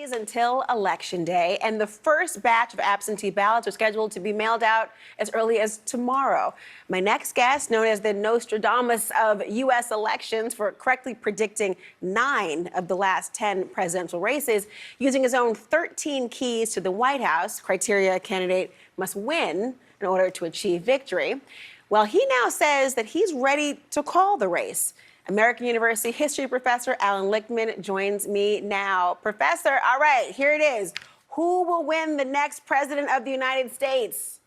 days until Election Day, and the first batch of absentee ballots are scheduled to be mailed out as early as tomorrow. My next guest, known as the Nostradamus of U.S. elections for correctly predicting 9 of the last 10 presidential races, using his own 13 keys to the White House, criteria a candidate must win in order to achieve victory. Well, he now says that he's ready to call the race. American University history professor Alan Lichtman joins me now. Professor, all right, here it is. Who will win the next president of the United States?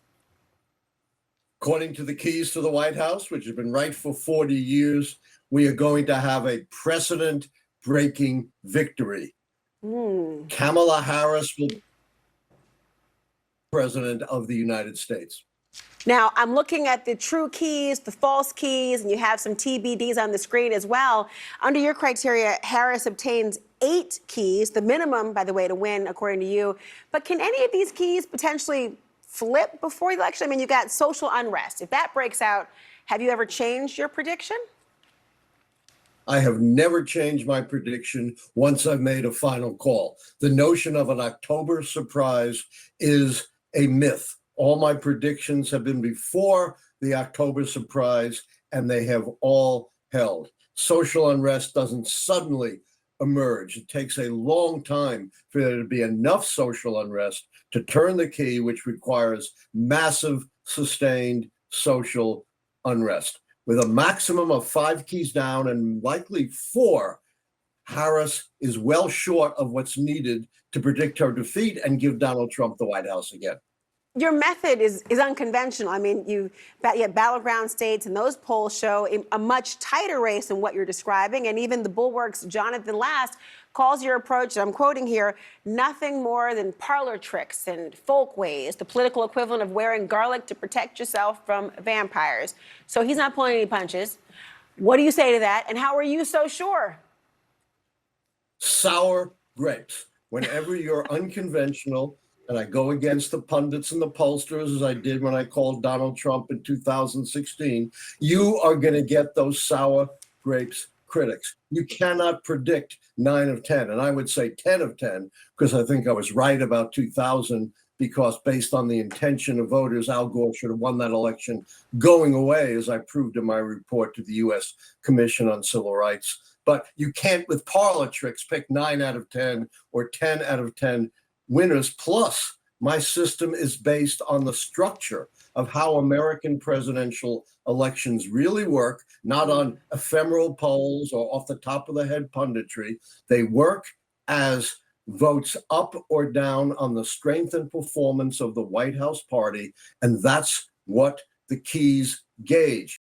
According to the keys to the White House, which have been right for 40 years, we are going to have a precedent-breaking victory. Kamala Harris will be president of the United States. Now, I'm looking at the true keys, the false keys, and you have some TBDs on the screen as well. Under your criteria, Harris obtains 8 keys, the minimum, by the way, to win, according to you. But can any of these keys potentially flip before the election? I mean, you got social unrest. If that breaks out, have you ever changed your prediction? I have never changed my prediction once I've made a final call. The notion of an October surprise is a myth. All my predictions have been before the October surprise, and they have all held. Social unrest doesn't suddenly emerge. It takes a long time for there to be enough social unrest to turn the key, which requires massive, sustained social unrest. With a maximum of 5 keys down and likely 4, Harris is well short of what's needed to predict her defeat and give Donald Trump the White House again. Your method is unconventional. I mean, you have battleground states, and those polls show a much tighter race than what you're describing. And even the Bulwark's Jonathan Last calls your approach, I'm quoting here, nothing more than parlor tricks and folkways, the political equivalent of wearing garlic to protect yourself from vampires. So he's not pulling any punches. What do you say to that? And how are you so sure? Sour grapes. Whenever you're unconventional, and I go against the pundits and the pollsters, as I did when I called Donald Trump in 2016, you are going to get those sour grapes critics. You cannot predict 9 of 10, and I would say 10 of 10, because I think I was right about 2000, because based on the intention of voters, Al Gore should have won that election going away, as I proved in my report to the U.S. Commission on Civil Rights. But you can't, with parlor tricks, pick 9 out of 10 or 10 out of 10 winners. Plus, my system is based on the structure of how American presidential elections really work, not on ephemeral polls or off the top of the head punditry. They work as votes up or down on the strength and performance of the White House party, and that's what the keys gauge.